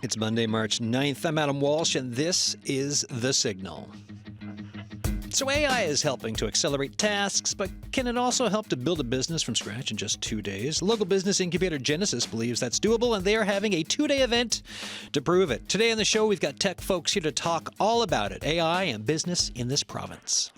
It's Monday, March 9th. I'm Adam Walsh, and this is The Signal. So AI is helping to accelerate tasks, but can it also help to build a business from scratch in just 2 days? Local business incubator Genesis believes that's doable, and they are having a 2-day event to prove it. Today on the show, we've got tech folks here to talk all about it, AI and business in this province.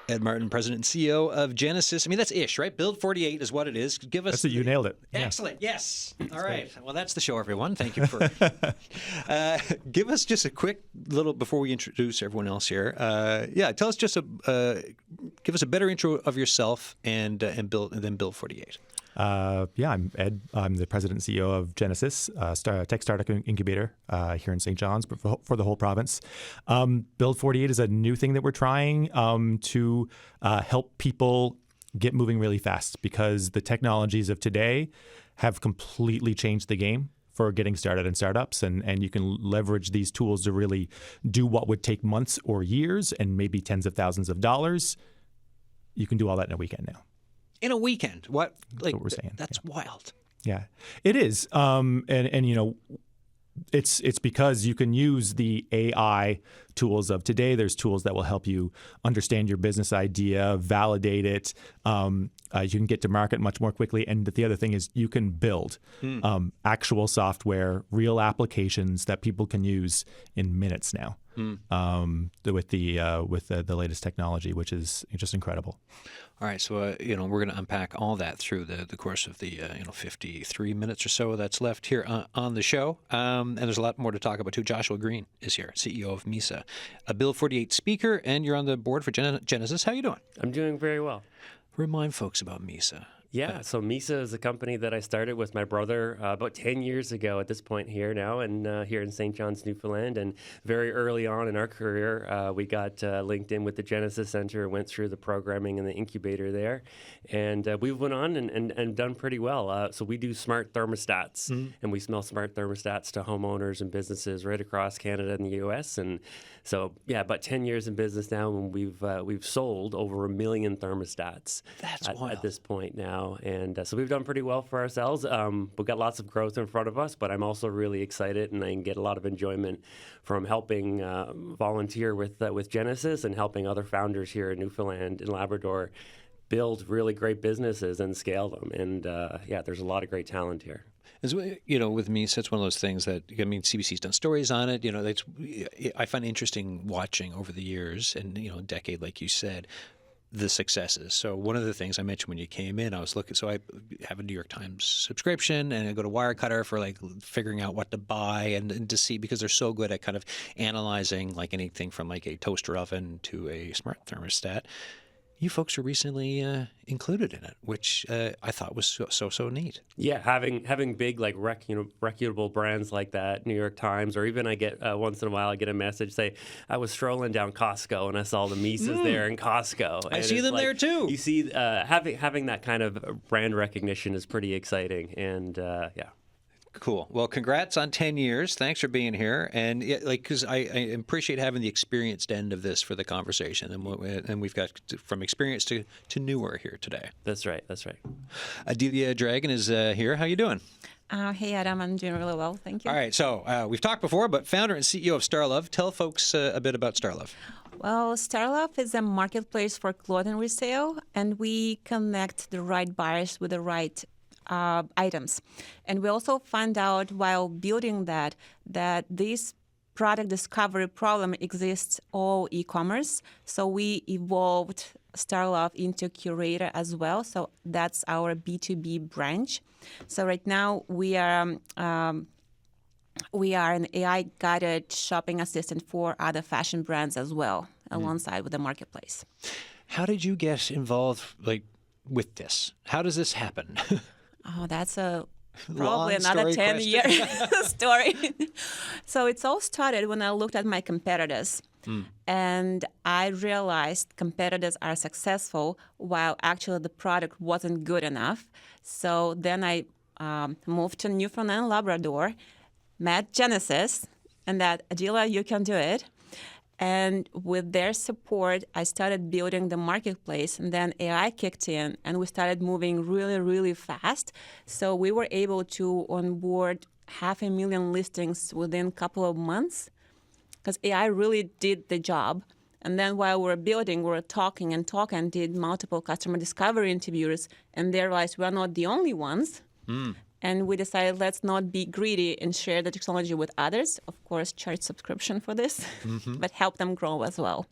Ed Martin, President and CEO of Genesis. I mean, that's ish, right? Build 48 is what it is. Give us. That's it. You nailed it. Excellent. Yeah. Yes. All right. Well, that's the show, everyone. Thank you for. Give us just a quick little before we introduce everyone else here. Tell us just give us a better intro of yourself and then Build 48. I'm Ed. I'm the president and CEO of Genesis, tech startup incubator here in St. John's, but for the whole province. Build 48 is a new thing that we're trying to help people get moving really fast, because the technologies of today have completely changed the game for getting started in startups, and you can leverage these tools to really do what would take months or years and maybe tens of thousands of dollars. You can do all that in a weekend now. In a weekend, that's what we're saying. That's wild. Yeah, it is. And you know, it's because you can use the AI tools of today. There's tools that will help you understand your business idea, validate it. You can get to market much more quickly. And the other thing is you can build actual software, real applications that people can use in minutes now. With the latest technology, which is just incredible. All right, so we're going to unpack all that through the course of the 53 minutes or so that's left here on the show, and there's a lot more to talk about too. Joshua Green is here, CEO of Mysa, a Build 48 speaker, and you're on the board for Genesis. How you doing? I'm doing very well. Remind folks about Mysa. Yeah, so Mysa is a company that I started with my brother about 10 years ago at this point here now, and here in St. John's, Newfoundland. And very early on in our career, we got linked in with the Genesis Center, went through the programming and the incubator there. And we went on and done pretty well. So we do smart thermostats, and we sell smart thermostats to homeowners and businesses right across Canada and the U.S. And so, yeah, about 10 years in business now, and we've sold over 1 million thermostats at this point now. And so we've done pretty well for ourselves. We've got lots of growth in front of us, but I'm also really excited, and I get a lot of enjoyment from helping volunteer with Genesis and helping other founders here in Newfoundland and Labrador build really great businesses and scale them. And there's a lot of great talent here. As with me, so it's one of those things that, CBC's done stories on it. I find it interesting watching over the years and, a decade, like you said, the successes. So one of the things I mentioned when you came in, I was looking, so I have a New York Times subscription, and I go to Wirecutter for figuring out what to buy and to see, because they're so good at kind of analyzing anything from a toaster oven to a smart thermostat. You folks were recently included in it, which I thought was so neat. Yeah, having big reputable brands like that, New York Times, or even I get once in a while I get a message say I was strolling down Costco and I saw the Mysas there in Costco. And I see them there too. You see, having that kind of brand recognition is pretty exciting, and yeah. Cool. Well, congrats on 10 years. Thanks for being here. And because I appreciate having the experienced end of this for the conversation. And we've got from experience to newer here today. That's right. Adilya Dragan is here. How you doing? Hey, Adam. I'm doing really well. Thank you. All right. So we've talked before, but founder and CEO of Starluv. Tell folks a bit about Starluv. Well, Starluv is a marketplace for clothing resale, and we connect the right buyers with the right items. And we also found out while building that this product discovery problem exists all e-commerce. So we evolved Starluv into Curator as well. So that's our B2B branch. So right now we are an AI-guided shopping assistant for other fashion brands as well, alongside with the marketplace. How did you get involved with this? How does this happen? Oh, that's probably another 10-year story. So it's all started when I looked at my competitors. And I realized competitors are successful while actually the product wasn't good enough. So then I moved to Newfoundland and Labrador, met Genesis, and that, Adilya, you can do it. And with their support, I started building the marketplace, and then AI kicked in, and we started moving really, really fast. So we were able to onboard 500,000 listings within a couple of months because AI really did the job. And then while we were building, we were talking and talking, did multiple customer discovery interviews, and they realized we're not the only ones. And we decided, let's not be greedy and share the technology with others. Of course, charge subscription for this, but help them grow as well.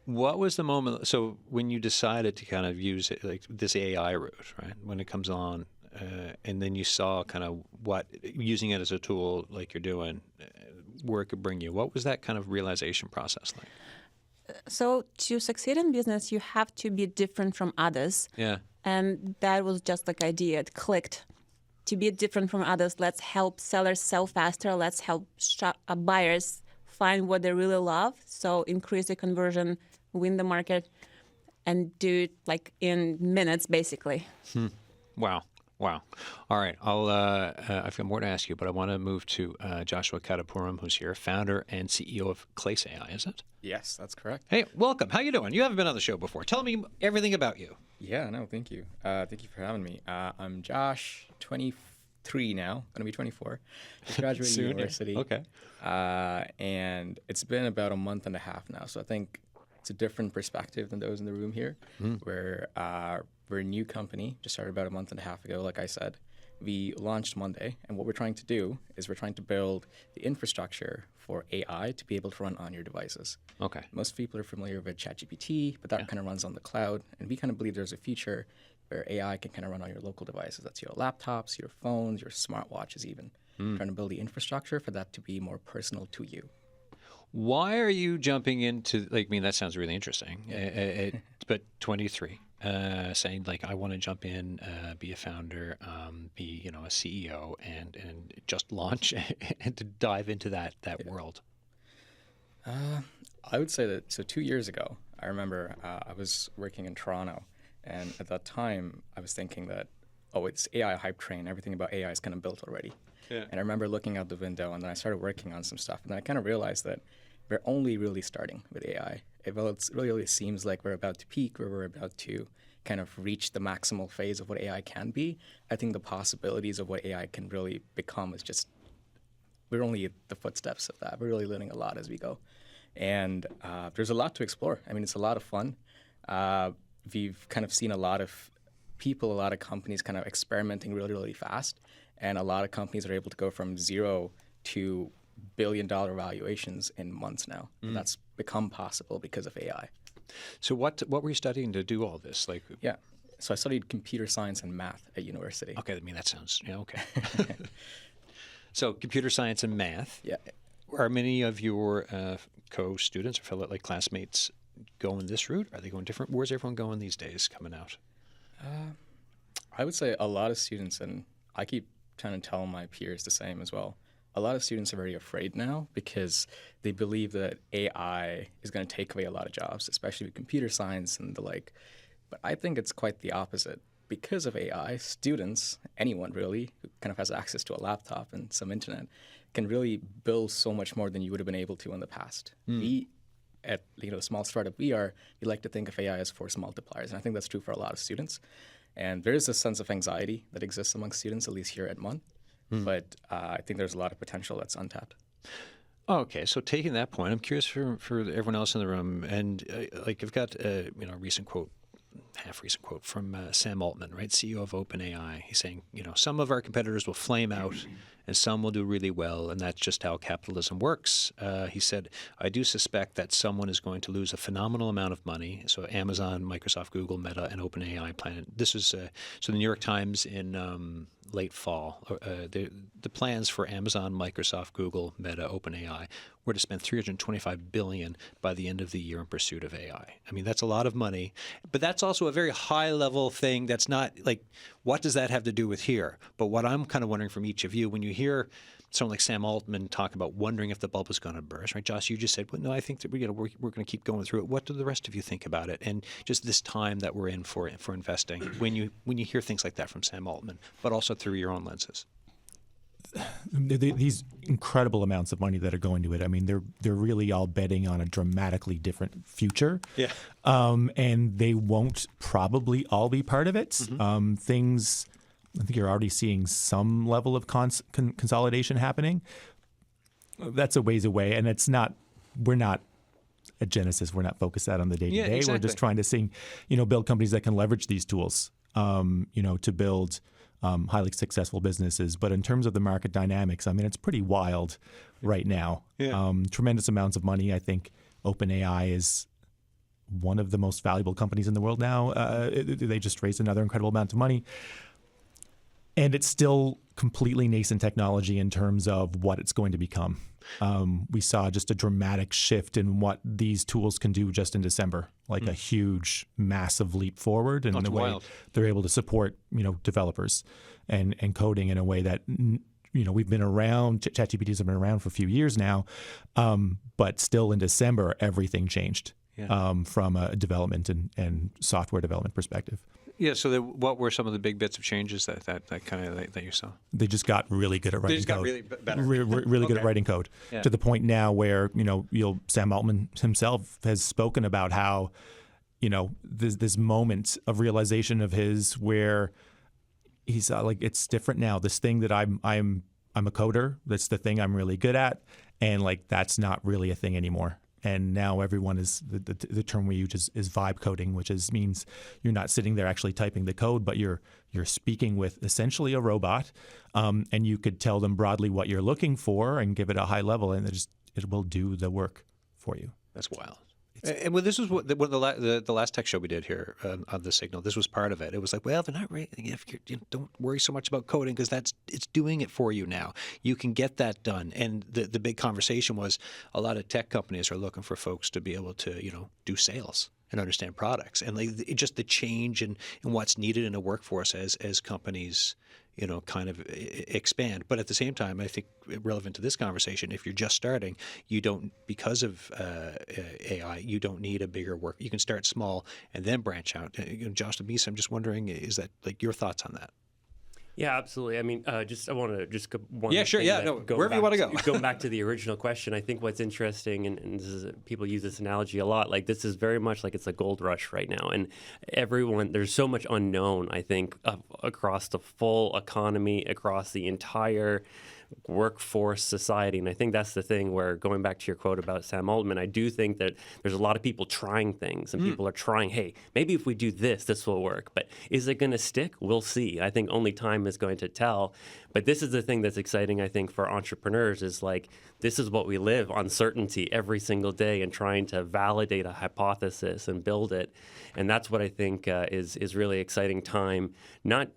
What was the moment? So when you decided to kind of use it, like this AI route, right? When it comes on, and then you saw kind of what using it as a tool, like you're doing, where it could bring you. What was that kind of realization process like? So to succeed in business, you have to be different from others. Yeah. And that was just like idea. It clicked. To be different from others, let's help sellers sell faster. Let's help buyers find what they really love. So increase the conversion, win the market, and do it like in minutes, basically. Wow. Wow. All right. I've got more to ask you, but I want to move to Joshua Kattapuram, who's here, founder and CEO of Clace AI, is it? Yes, that's correct. Hey, welcome. How you doing? You haven't been on the show before. Tell me everything about you. Yeah, no, thank you. Thank you for having me. I'm Josh, 23 now, going to be 24. Just graduated Soon, yeah. university. Okay. And it's been about a month and a half now. So I think it's a different perspective than those in the room here, where we're a new company, just started about a month and a half ago, like I said. We launched Monday, and what we're trying to do is we're trying to build the infrastructure for AI to be able to run on your devices. Okay. Most people are familiar with ChatGPT, but that kind of runs on the cloud. And we kind of believe there's a future where AI can kind of run on your local devices. That's your laptops, your phones, your smartwatches even. Trying to build the infrastructure for that to be more personal to you. Why are you jumping into, like, I mean, that sounds really interesting, but 23, saying, like, I want to jump in, be a founder, be, a CEO, and just launch and to dive into that world? I would say that, so 2 years ago, I remember I was working in Toronto, and at that time, I was thinking that, it's AI hype train, everything about AI is kind of built already. Yeah. And I remember looking out the window, and then I started working on some stuff, and then I kind of realized that we're only really starting with AI. It really seems like we're about to peak, where we're about to kind of reach the maximal phase of what AI can be. I think the possibilities of what AI can really become is just, we're only at the footsteps of that. We're really learning a lot as we go. And there's a lot to explore. I mean, it's a lot of fun. We've kind of seen a lot of people, a lot of companies kind of experimenting really, really fast. And a lot of companies are able to go from zero to billion-dollar valuations in months now. That's become possible because of AI. So what were you studying to do all this? Like, Yeah. So I studied computer science and math at university. okay, I mean, that sounds, okay. So computer science and math. Yeah. Are many of your co-students or fellow classmates going this route? Are they going different? Where's everyone going these days coming out? I would say a lot of students, and I keep trying to tell my peers the same as well, a lot of students are very afraid now because they believe that AI is going to take away a lot of jobs, especially with computer science and the like. But I think it's quite the opposite. Because of AI, students, anyone really, who kind of has access to a laptop and some internet, can really build so much more than you would have been able to in the past. We, at the small startup we like to think of AI as force multipliers, and I think that's true for a lot of students. And there is a sense of anxiety that exists among students, at least here at MUN. But I think there's a lot of potential that's untapped. Okay, so taking that point, I'm curious for everyone else in the room, and I've got a recent quote, half-recent quote from Sam Altman, right, CEO of OpenAI. He's saying, some of our competitors will flame out and some will do really well, and that's just how capitalism works. He said, I do suspect that someone is going to lose a phenomenal amount of money. So Amazon, Microsoft, Google, Meta, and OpenAI plan. This is, so the New York Times in late fall, the plans for Amazon, Microsoft, Google, Meta, OpenAI were to spend $325 billion by the end of the year in pursuit of AI. I mean, that's a lot of money, but that's also a very high-level thing. That's not like, what does that have to do with here? But what I'm kind of wondering from each of you, when you hear someone like Sam Altman talk about wondering if the bubble is going to burst, right? Josh, you just said, well, no, I think that we're going to keep going through it. What do the rest of you think about it? And just this time that we're in for investing, when you hear things like that from Sam Altman, but also through your own lenses. these incredible amounts of money that are going to it. I mean, they're really all betting on a dramatically different future. Yeah. And they won't probably all be part of it. Mm-hmm. Things, I think you're already seeing some level of consolidation happening. That's a ways away, and we're not at Genesis. We're not focused out on the day to day. Exactly. We're just trying to build companies that can leverage these tools, to build highly successful businesses. But in terms of the market dynamics, I mean, it's pretty wild right now. Yeah. Tremendous amounts of money. I think OpenAI is one of the most valuable companies in the world now. They just raised another incredible amount of money. And it's still completely nascent technology in terms of what it's going to become. We saw just a dramatic shift in what these tools can do just in December, like a huge, massive leap forward in the way wild. they're able to support, developers and coding in a way that, we've been around. ChatGPTs have been around for a few years now, but still in December, everything changed from a development and software development perspective. Yeah. So what were some of the big bits of changes that you saw? They just got really good at writing They just got code. really better. Really good at writing code, to the point now where Sam Altman himself has spoken about how this moment of realization of his where he's like, it's different now. This thing that I'm a coder. That's the thing I'm really good at, and like that's not really a thing anymore. And now everyone is the term we use is vibe coding, which means you're not sitting there actually typing the code, but you're speaking with essentially a robot, and you could tell them broadly what you're looking for and give it a high level, and it will do the work for you. That's wild. And well, this was what the last tech show we did here on the Signal. This was part of it. It was like, well, they're not really. If you don't worry so much about coding because it's doing it for you now. You can get that done. And the big conversation was a lot of tech companies are looking for folks to be able to do sales and understand products, and like just the change in what's needed in a workforce as companies kind of expand. But at the same time, I think relevant to this conversation, if you're just starting, you don't, because of AI, you don't need a bigger work. You can start small and then branch out. Josh and Mysa, I'm just wondering, is that like your thoughts on that? Yeah, absolutely. I mean, I want to just one. Yeah, sure. thing Yeah, that- no, going wherever you back want to go. Going back to the original question, I think what's interesting, and this is, people use this analogy a lot. Like this is very much like it's a gold rush right now, and there's so much unknown. I think across the full economy, across the entire workforce society. And I think that's the thing where, going back to your quote about Sam Altman, I do think that there's a lot of people trying things, and people are trying, hey, maybe if we do this will work. But is it going to stick? We'll see. I think only time is going to tell. But this is the thing that's exciting, I think, for entrepreneurs is like, this is what we live, uncertainty every single day and trying to validate a hypothesis and build it. And that's what I think is really exciting time, not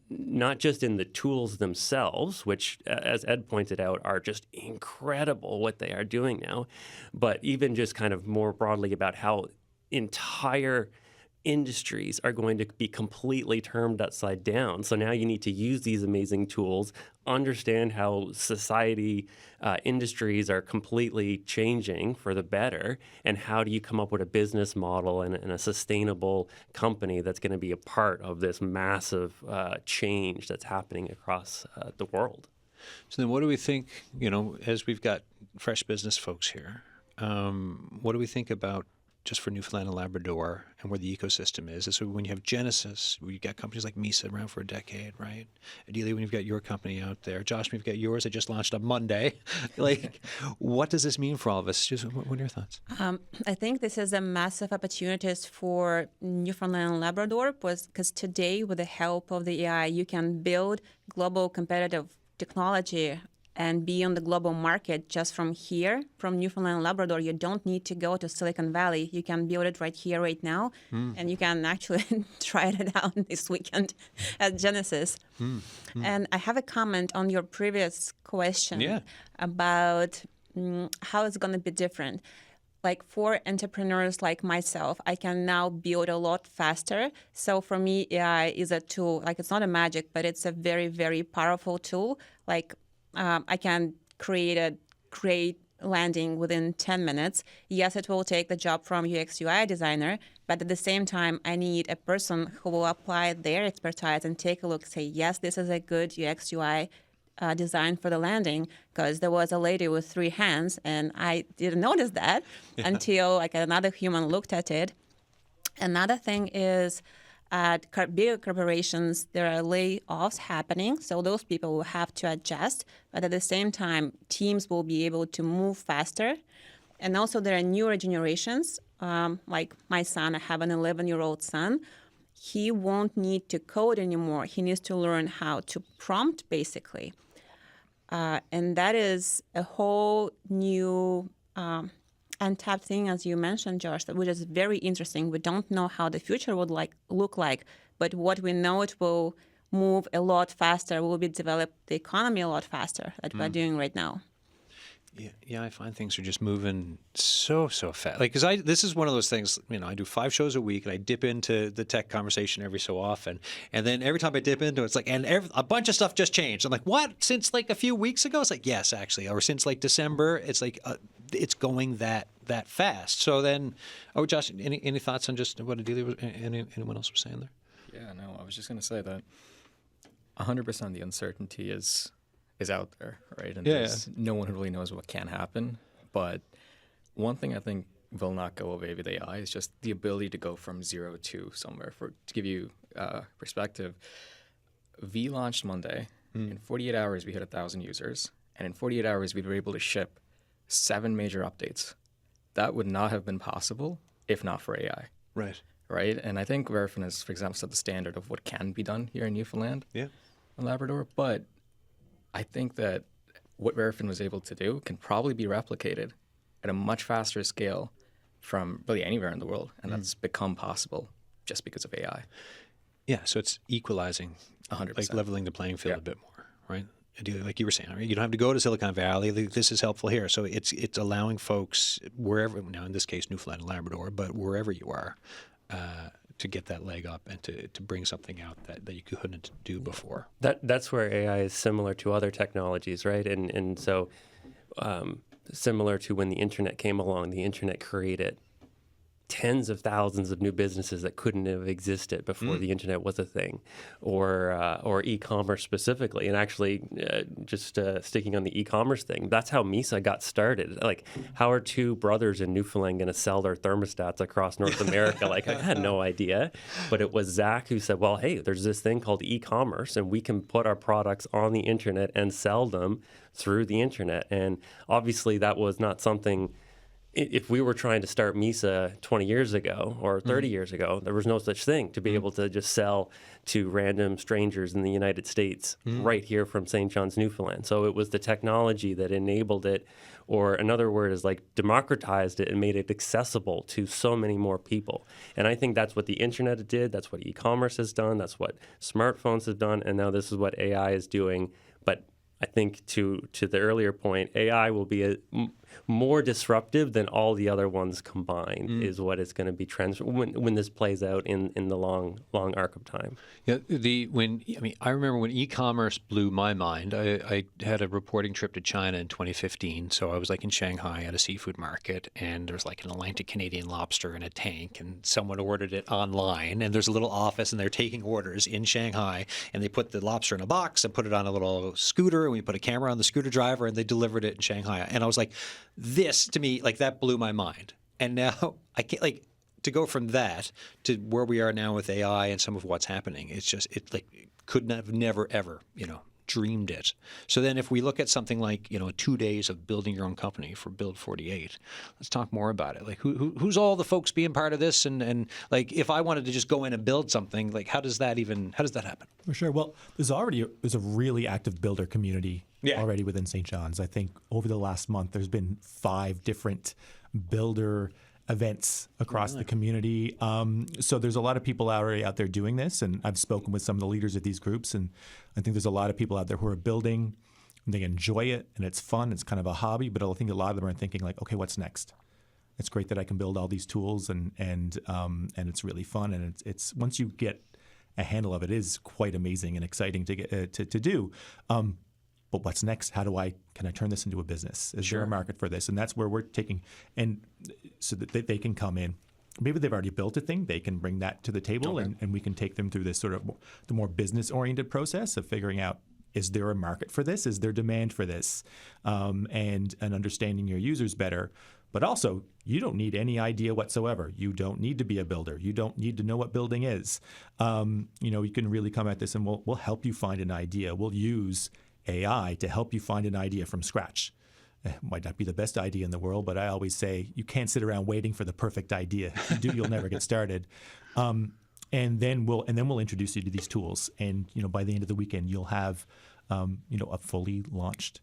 just in the tools themselves, which, as Ed pointed out, are just incredible what they are doing now, but even just kind of more broadly about how entire industries are going to be completely turned upside down. So now you need to use these amazing tools, understand how society, industries are completely changing for the better, and how do you come up with a business model and a sustainable company that's going to be a part of this massive change that's happening across the world. So then what do we think, as we've got fresh business folks here, what do we think about just for Newfoundland and Labrador and where the ecosystem is? So when you have Genesis, we've got companies like Mysa around for a decade, right? Adilya, when you've got your company out there. Josh, when you've got yours that just launched on Monday. Like, what does this mean for all of us? Just what are your thoughts? I think this is a massive opportunities for Newfoundland and Labrador because today, with the help of the AI, you can build global competitive technology and be on the global market just from here, from Newfoundland and Labrador. You don't need to go to Silicon Valley. You can build it right here, right now, and you can actually try it out this weekend at Genesis. And I have a comment on your previous question about how it's going to be different. Like for entrepreneurs like myself, I can now build a lot faster. So for me, AI is a tool. Like it's not a magic, but it's a very, very powerful tool. Like I can create a great landing within 10 minutes. Yes, it will take the job from UX UI designer, but at the same time, I need a person who will apply their expertise and take a look, say, yes, this is a good UX UI designed for the landing because there was a lady with 3 hands, and I didn't notice that until like another human looked at it. Another thing is at bigger corporations, there are layoffs happening, so those people will have to adjust. But at the same time, teams will be able to move faster. And also there are newer generations, like my son. I have an 11-year-old son. He won't need to code anymore. He needs to learn how to prompt, basically. And that is a whole new untapped thing, as you mentioned, Josh, which is very interesting. We don't know how the future would look like, but what we know, it will move a lot faster. We'll be develop the economy a lot faster than we're doing right now. Yeah, I find things are just moving so fast. Like, because this is one of those things. I do 5 shows a week, and I dip into the tech conversation every so often. And then every time I dip into it, it's like, a bunch of stuff just changed. I'm like, what? Since like a few weeks ago? It's like, yes, actually, or since like December. It's like, it's going that fast. So then, Josh, any thoughts on just what Adilya was? Anyone else was saying there? Yeah, no, I was just going to say that 100% the uncertainty is out there, right? And no one really knows what can happen. But one thing I think will not go away with AI is just the ability to go from 0 to somewhere. To give you perspective, V launched Monday. In 48 hours, we hit 1,000 users. And in 48 hours, we were able to ship 7 major updates. That would not have been possible if not for AI. Right? And I think Verifone has, for example, set the standard of what can be done here in Newfoundland and Labrador. But I think that what Verifone was able to do can probably be replicated at a much faster scale from really anywhere in the world. And that's become possible just because of AI. Yeah, so it's equalizing, 100%. like leveling the playing field a bit more, right? Like you were saying, right? You don't have to go to Silicon Valley. This is helpful here. So it's allowing folks wherever, now in this case, Newfoundland and Labrador, but wherever you are, to get that leg up and to bring something out that you couldn't do before. That's where AI is similar to other technologies, right? And so similar to when the internet came along, the internet created tens of thousands of new businesses that couldn't have existed before the internet was a thing, or e-commerce specifically. And actually, just sticking on the e-commerce thing, that's how Mysa got started. Like, how are 2 brothers in Newfoundland going to sell their thermostats across North America? Like, I had no idea, but it was Zach who said, well, hey, there's this thing called e-commerce, and we can put our products on the internet and sell them through the internet. And obviously, that was not something. If we were trying to start Mysa 20 years ago or 30 years ago, there was no such thing to be able to just sell to random strangers in the United States right here from St. John's, Newfoundland. So it was the technology that enabled it, or another word is like democratized it and made it accessible to so many more people. And I think that's what the internet did. That's what e-commerce has done. That's what smartphones have done. And now this is what AI is doing. But I think to the earlier point, AI will be more disruptive than all the other ones combined, is what it's going to be when this plays out in the long arc of time. Yeah, I remember when e-commerce blew my mind. I had a reporting trip to China in 2015, so I was like in Shanghai at a seafood market, and there was like an Atlantic Canadian lobster in a tank, and someone ordered it online, and there's a little office, and they're taking orders in Shanghai, and they put the lobster in a box and put it on a little scooter, and we put a camera on the scooter driver, and they delivered it in Shanghai. And I was like, this to me, like, that blew my mind. And now I can't, like, to go from that to where we are now with AI and some of what's happening. It's just, couldn't have never ever, dreamed it. So then if we look at something like, 2 days of building your own company for Build 48, let's talk more about it. Like, who's all the folks being part of this? And like, if I wanted to just go in and build something, like, how does that happen? For sure. Well, there's a really active builder community already within St. John's. I think over the last month, there's been 5 different builder events across the community. So there's a lot of people already out there doing this, and I've spoken with some of the leaders of these groups, and I think there's a lot of people out there who are building, and they enjoy it, and it's fun. It's kind of a hobby, but I think a lot of them are thinking like, okay, what's next? It's great that I can build all these tools, and it's really fun, and it's once you get a handle of it, is quite amazing and exciting to get to do. But what's next? Can I turn this into a business? Is there a market for this? And that's where we're taking, and so that they can come in. Maybe they've already built a thing. They can bring that to the table, and we can take them through this sort of the more business-oriented process of figuring out is there a market for this? Is there demand for this? And understanding your users better. But also, you don't need any idea whatsoever. You don't need to be a builder. You don't need to know what building is. You can really come at this, and we'll help you find an idea. We'll use AI to help you find an idea from scratch. It might not be the best idea in the world, but I always say you can't sit around waiting for the perfect idea. If you do, you'll never get started. And then we'll introduce you to these tools. And by the end of the weekend, you'll have a fully launched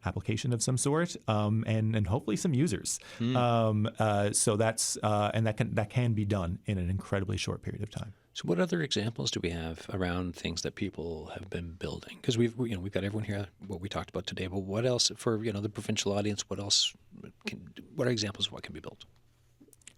application of some sort, and hopefully some users. So that's and that can be done in an incredibly short period of time. So what other examples do we have around things that people have been building? Because we've got everyone here, what we talked about today, but what else for the provincial audience? What are examples of what can be built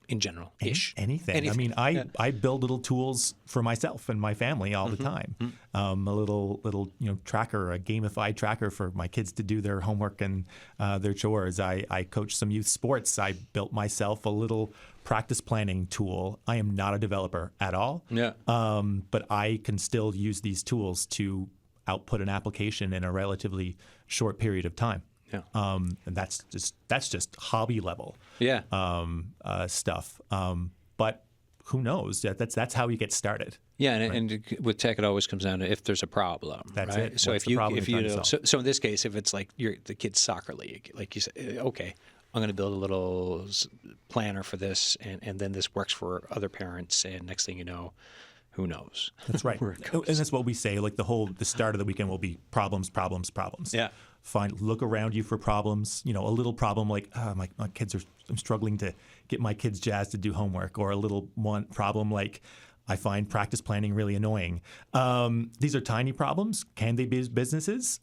in general? Anything. I mean, I build little tools for myself and my family all the time. A little tracker, a gamified tracker for my kids to do their homework and their chores. I coach some youth sports. I built myself a little practice planning tool. I am not a developer at all. But I can still use these tools to output an application in a relatively short period of time. And that's just hobby level stuff. But who knows? That's how you get started. And with tech, it always comes down to if there's a problem. That's right? it. So What's so in this case, if it's like the kid's soccer league, like you said, okay, I'm going to build a little planner for this, and then this works for other parents, and next thing you know, who knows? That's right. And that's what we say. Like the start of the weekend will be problems. Yeah. Look around you for problems. A little problem like my kids I'm struggling to get my kids jazzed to do homework, or a little one problem like I find practice planning really annoying. These are tiny problems. Can they be businesses?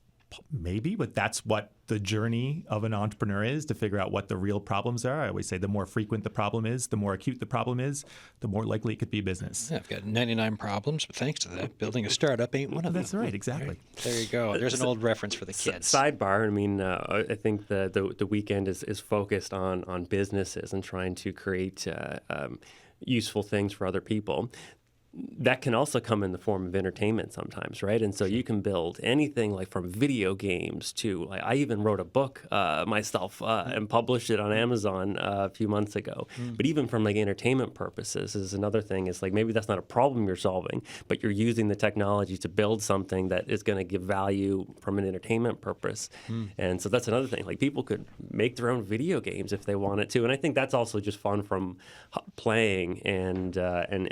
Maybe, but that's what the journey of an entrepreneur is, to figure out what the real problems are. I always say the more frequent the problem is, the more acute the problem is, the more likely it could be business. Yeah, I've got 99 problems, but thanks to that, building a startup ain't one of them. That's right, exactly. Right. There you go. There's an old reference for the kids. Sidebar, I mean, I think the weekend is focused on businesses and trying to create useful things for other people. That can also come in the form of entertainment sometimes, right? And so you can build anything like from video games to, like, I even wrote a book myself and published it on Amazon a few months ago. But even from like entertainment purposes is another thing. Is like maybe that's not a problem you're solving, but you're using the technology to build something that is going to give value from an entertainment purpose. And so that's another thing. Like people could make their own video games if they wanted to. And I think that's also just fun from playing and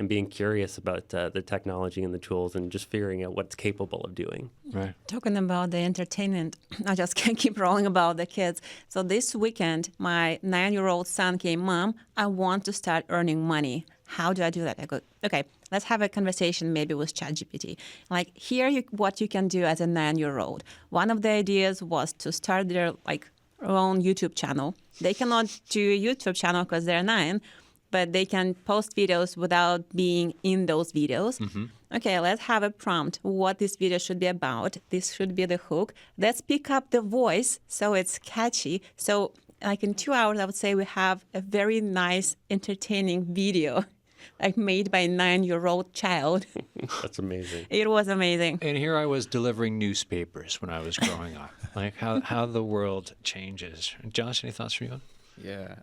being curious about the technology and the tools and just figuring out what it's capable of doing. Right. Talking about the entertainment, I just can't keep rolling about the kids. So this weekend, my 9-year-old son came, Mom, I want to start earning money. How do I do that? I go, okay, let's have a conversation maybe with ChatGPT. Like, what you can do as a 9-year-old. One of the ideas was to start their own YouTube channel. They cannot do a YouTube channel because they're 9, but they can post videos without being in those videos. Okay, let's have a prompt. What this video should be about. This should be the hook. Let's pick up the voice so it's catchy. So like in 2 hours, I would say we have a very nice, entertaining video like made by a 9-year-old child. That's amazing. It was amazing. And here I was delivering newspapers when I was growing up. Like how the world changes. Josh, any thoughts from you? Yeah.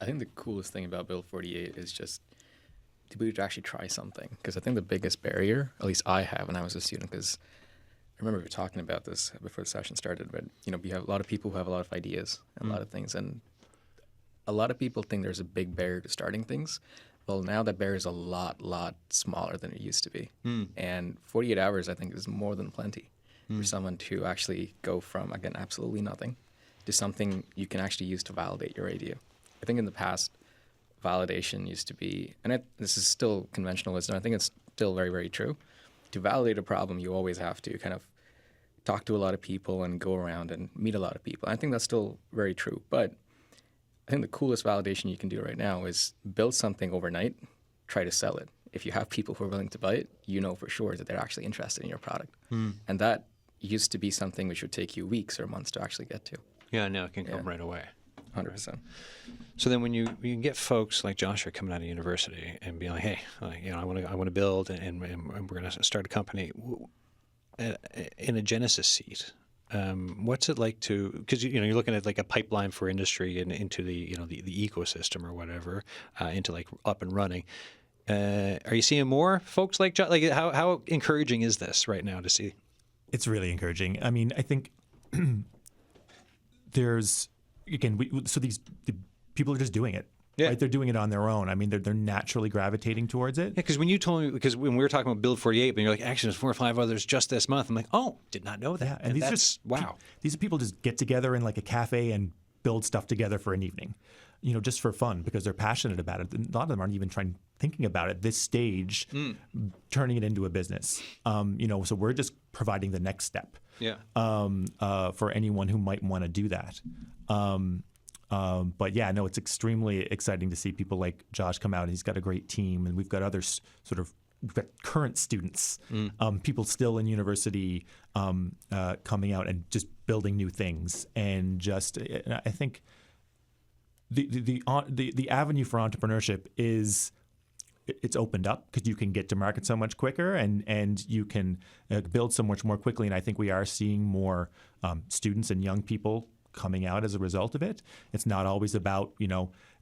I think the coolest thing about Build 48 is just to be able to actually try something. Because I think the biggest barrier, at least I have when I was a student, because I remember we were talking about this before the session started, but we have a lot of people who have a lot of ideas and a lot of things. And a lot of people think there's a big barrier to starting things. Well, now that barrier is a lot smaller than it used to be. And 48 hours, I think, is more than plenty for someone to actually go from, again, absolutely nothing to something you can actually use to validate your idea. I think in the past, validation used to be, and this is still conventional wisdom, I think it's still very, very true. To validate a problem, you always have to kind of talk to a lot of people and go around and meet a lot of people. I think that's still very true. But I think the coolest validation you can do right now is build something overnight, try to sell it. If you have people who are willing to buy it, you know for sure that they're actually interested in your product. And that used to be something which would take you weeks or months to actually get to. Yeah, now it can come right away. 100%. So then when you get folks like Joshua coming out of university and being like, hey, I want to build and we're going to start a company, in a Genesis seat, what's it like to, because you're looking at like a pipeline for industry and into the the ecosystem or whatever, into like up and running. Are you seeing more folks like John? Like how encouraging is this right now to see? It's really encouraging. I mean, I think there's again, the people are just doing it. Yeah. Right? They're doing it on their own. I mean, they're naturally gravitating towards it. Yeah, because when you told me, because when we were talking about Build 48, and you're like, actually, there's 4 or 5 others just this month. I'm like, oh, did not know that. Yeah, and these that's just wow. These are people just get together in like a cafe and build stuff together for an evening, just for fun because they're passionate about it. A lot of them aren't even thinking about it this stage, turning it into a business. So we're just providing the next step. Yeah. For anyone who might want to do that. But yeah, no, it's extremely exciting to see people like Josh come out. He's got a great team, and we've got others we've got current students, people still in university coming out and just building new things. And I think the avenue for entrepreneurship it's opened up because you can get to market so much quicker and you can build so much more quickly. And I think we are seeing more students and young people coming out as a result of it. It's not always about,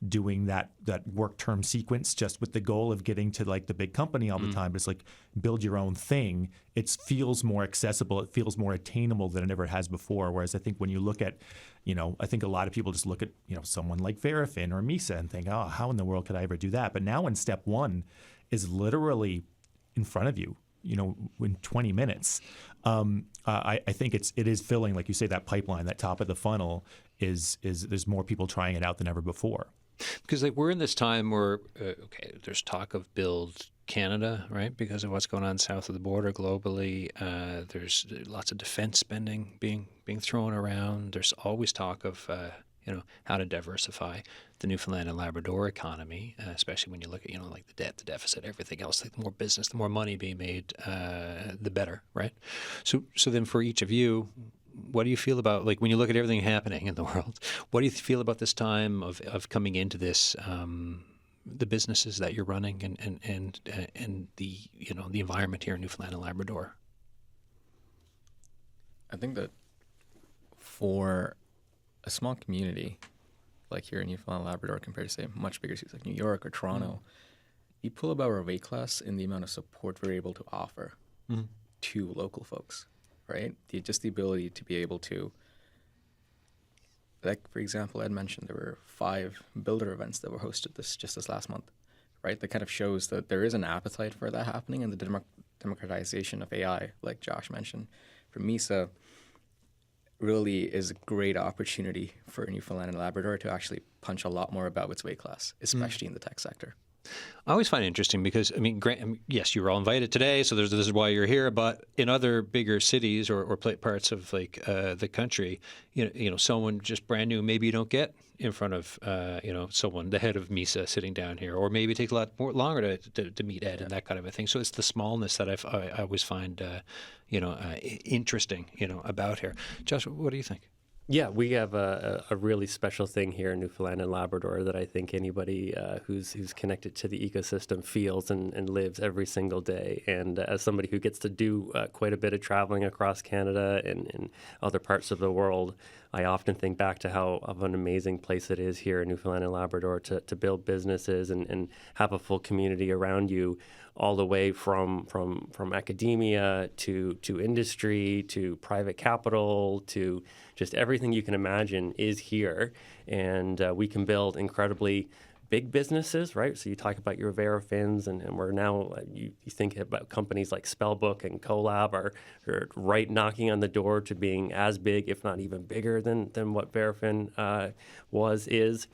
doing that work term sequence just with the goal of getting to like the big company all the time. It's like build your own thing. It feels more accessible. It feels more attainable than it ever has before. Whereas I think when you look at, I think a lot of people just look at, someone like Verafin or Mysa and think, oh, how in the world could I ever do that? But now when step one is literally in front of you, in 20 minutes, I think it is filling, like you say, that pipeline, that top of the funnel is there's more people trying it out than ever before. Because like we're in this time where, there's talk of Build Canada, right? Because of what's going on south of the border globally. There's lots of defense spending being thrown around. There's always talk of, how to diversify the Newfoundland and Labrador economy, especially when you look at, like the debt, the deficit, everything else. Like the more business, the more money being made, the better, right? So then for each of you, what do you feel about, like, when you look at everything happening in the world, what do you feel about this time of coming into this, the businesses that you're running and the, the environment here in Newfoundland and Labrador? I think that for a small community like here in Newfoundland and Labrador compared to, say, much bigger cities like New York or Toronto, we pull above our weight class in the amount of support we're able to offer to local folks, right? Just the ability to be able to, like, for example, Ed mentioned there were 5 builder events that were hosted this last month, right? That kind of shows that there is an appetite for that happening, and the democratization of AI, like Josh mentioned, for Mysa, really is a great opportunity for Newfoundland and Labrador to actually punch a lot more above its weight class, especially in the tech sector. I always find it interesting because, yes, you were all invited today, so this is why you're here. But in other bigger cities or parts of like the country, someone just brand new, maybe you don't get in front of someone, the head of Mysa, sitting down here, or maybe it takes a lot more longer to meet Ed and that kind of a thing. So it's the smallness that I always find interesting, about here. Josh, what do you think? Yeah, we have a really special thing here in Newfoundland and Labrador that I think anybody who's connected to the ecosystem feels and lives every single day. And as somebody who gets to do quite a bit of traveling across Canada and other parts of the world, I often think back to how of an amazing place it is here in Newfoundland and Labrador to build businesses and have a full community around you, all the way from academia to industry to private capital to just everything you can imagine is here. And we can build incredibly big businesses, right? So you talk about your Verafins, and we're now, you think about companies like Spellbook and Collab are right knocking on the door to being as big, if not even bigger than what Verafin is.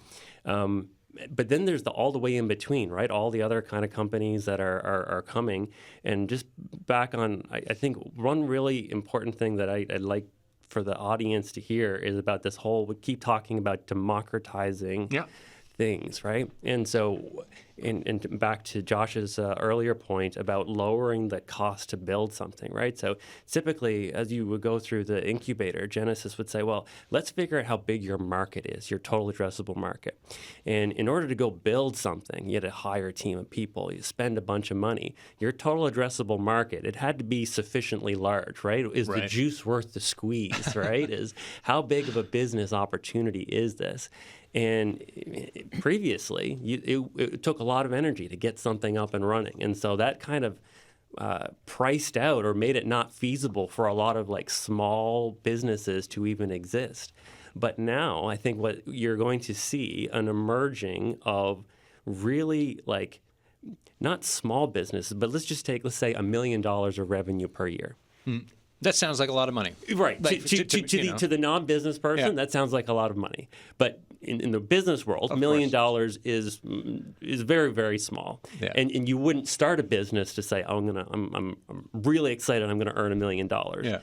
But then there's all the way in between, right? All the other kind of companies that are coming. And just back on, I think one really important thing that I'd like for the audience to hear is about this whole, we keep talking about democratizing things, right? And so and back to Josh's earlier point about lowering the cost to build something, right? So typically, as you would go through the incubator, Genesis would say, well, let's figure out how big your market is, your total addressable market. And in order to go build something, you had to hire a team of people, you spend a bunch of money. Your total addressable market, it had to be sufficiently large, right? Is the juice worth the squeeze, right? Is how big of a business opportunity is this? And previously, it took a lot of energy to get something up and running. And so that kind of priced out or made it not feasible for a lot of like small businesses to even exist. But now I think what you're going to see an emerging of really like not small businesses, but let's say $1 million of revenue per year. That sounds like a lot of money. Right. Like, to the non-business person, that sounds like a lot of money. But in the business world, $1 million is very, very small. Yeah. And you wouldn't start a business to say, oh, I'm really excited, I'm going to earn $1 million. Yeah.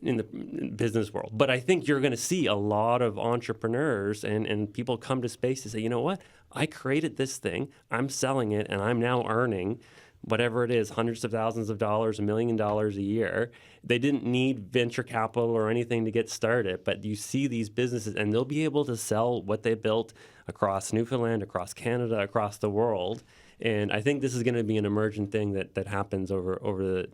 In the business world. But I think you're going to see a lot of entrepreneurs and people come to space to say, you know what, I created this thing, I'm selling it, and I'm now earning whatever it is, hundreds of thousands of dollars, $1 million a year. They didn't need venture capital or anything to get started, but you see these businesses and they'll be able to sell what they built across Newfoundland, across Canada, across the world. And I think this is going to be an emergent thing that happens over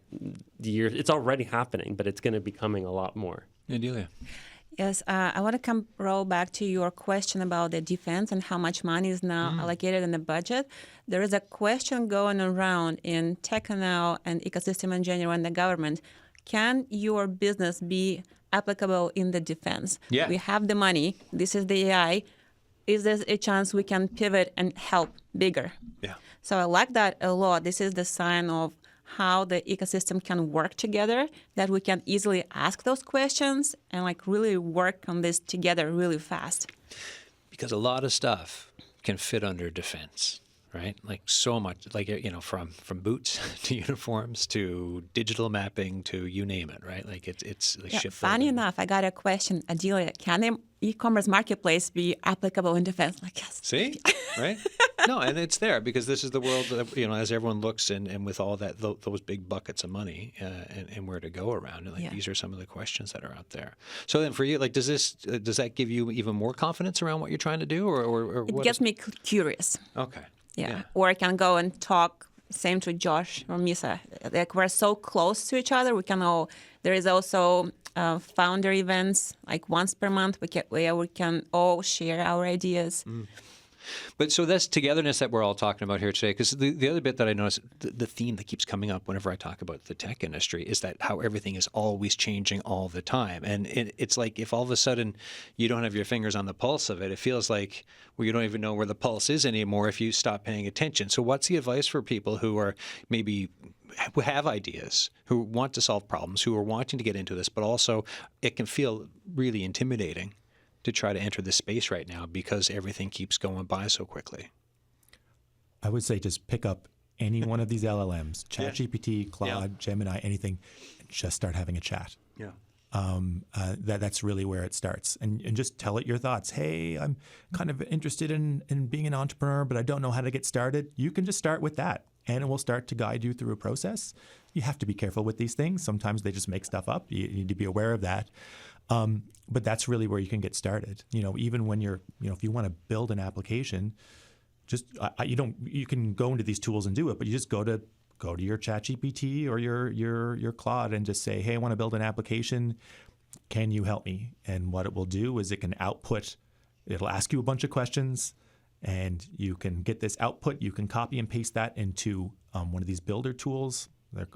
the years. It's already happening, but it's going to be becoming a lot more. Adilya. Yes, I want to roll back to your question about the defense and how much money is now allocated in the budget. There is a question going around in tech now and ecosystem in general and the government. Can your business be applicable in the defense? Yeah. We have the money. This is the AI. Is there a chance we can pivot and help bigger? Yeah. So I like that a lot. This is the sign of how the ecosystem can work together, that we can easily ask those questions and like really work on this together really fast. Because a lot of stuff can fit under defense, right? Like so much, like, from boots to uniforms to digital mapping to you name it, right? Like it's like shipbuilding. Funny enough, I got a question, Adilya, can an e-commerce marketplace be applicable in defense? Like, yes. See, right? No, and it's there because this is the world that, as everyone looks and with all that, those big buckets of money and where to go around. And these are some of the questions that are out there. So then for you, like, does that give you even more confidence around what you're trying to do or It gets me curious. Okay. Yeah. Or I can go and talk, same to Josh or Mysa. Like we're so close to each other, we can all, there is also founder events like once per month where we can all share our ideas. But so that's togetherness that we're all talking about here today. Because the other bit that I notice, the theme that keeps coming up whenever I talk about the tech industry is that how everything is always changing all the time. And it's like if all of a sudden you don't have your fingers on the pulse of it, it feels like you don't even know where the pulse is anymore if you stop paying attention. So what's the advice for people who are maybe who have ideas, who want to solve problems, who are wanting to get into this, but also it can feel really intimidating to try to enter this space right now because everything keeps going by so quickly? I would say just pick up any one of these LLMs, ChatGPT, Claude, Gemini, anything, and just start having a chat. Yeah. That's really where it starts. And just tell it your thoughts. Hey, I'm kind of interested in being an entrepreneur, but I don't know how to get started. You can just start with that, and it will start to guide you through a process. You have to be careful with these things. Sometimes they just make stuff up. You need to be aware of that. But that's really where you can get started. Even when you're, if you want to build an application, just you can go into these tools and do it, but you just go to your ChatGPT or your Claude and just say, hey, I want to build an application. Can you help me? And what it will do is it can output. It'll ask you a bunch of questions, and you can get this output. You can copy and paste that into one of these builder tools.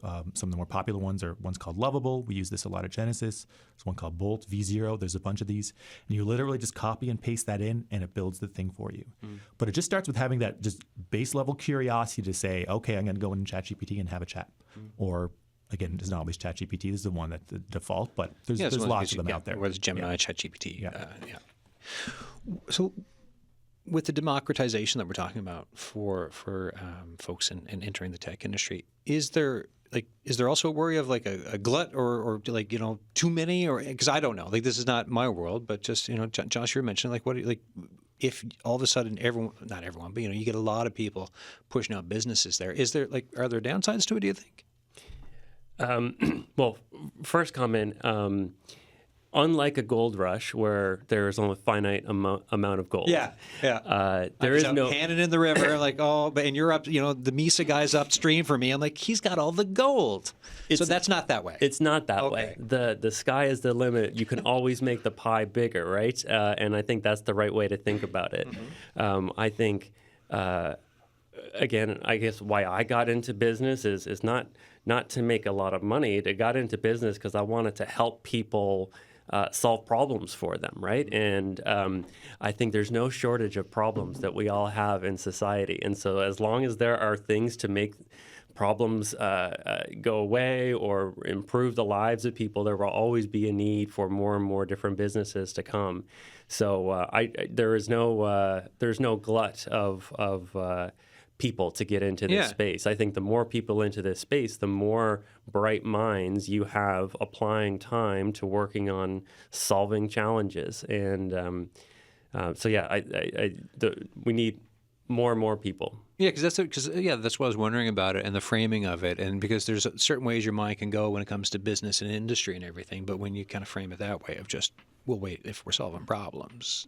Some of the more popular ones are one's called Lovable. We use this a lot at Genesis. There's one called Bolt, V0. There's a bunch of these. And you literally just copy and paste that in, and it builds the thing for you. But it just starts with having that just base level curiosity to say, okay, I'm going to go in ChatGPT and have a chat. Or, again, it's not always ChatGPT. This is the one that's the default, but there's lots of them out there. Whereas Gemini, ChatGPT. So with the democratization that we're talking about for folks in entering the tech industry, is there like, is there also a worry of like a glut or like, too many, or because I don't know, like this is not my world, but just, Josh, you're mentioning like if all of a sudden not everyone, but you get a lot of people pushing out businesses there, are there downsides to it, do you think? Well, first comment, unlike a gold rush where there is only a finite amount of gold. There is no handing in the river like, and you're up, the Mysa guy's upstream for me. I'm like, he's got all the gold. So that's not that way. It's not that way. The sky is the limit. You can always make the pie bigger, right? And I think that's the right way to think about it. I think, again, I guess why I got into business is not to make a lot of money. I got into business because I wanted to help people solve problems for them, right? And I think there's no shortage of problems that we all have in society. And so as long as there are things to make problems go away or improve the lives of people, there will always be a need for more and more different businesses to come. So there's no glut of people to get into this space. I think the more people into this space, the more bright minds you have applying time to working on solving challenges. And we need more and more people. Yeah, that's what I was wondering about it and the framing of it, and because there's certain ways your mind can go when it comes to business and industry and everything, but when you kind of frame it that way of just, well, wait, if we're solving problems,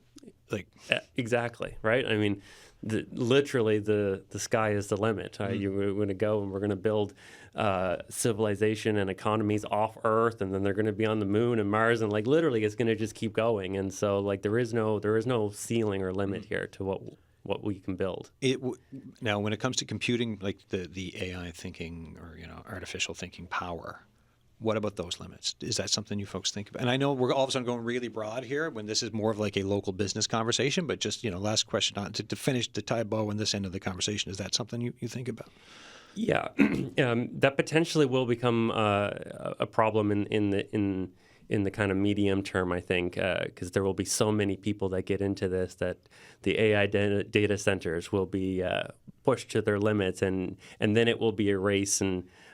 like exactly right. I mean, literally the sky is the limit. We're going to go and we're going to build civilization and economies off Earth, and then they're going to be on the moon and Mars, and like literally it's going to just keep going. And so like there is no ceiling or limit here to what we can build. Now, when it comes to computing, like the AI thinking or artificial thinking power, what about those limits? Is that something you folks think about? And I know we're all of a sudden going really broad here when this is more of like a local business conversation, but just, last question to finish, to tie a bow on this end of the conversation, is that something you think about? Yeah, that potentially will become a problem in the kind of medium term, I think, because there will be so many people that get into this that the AI data centers will be pushed to their limits, and then it will be a race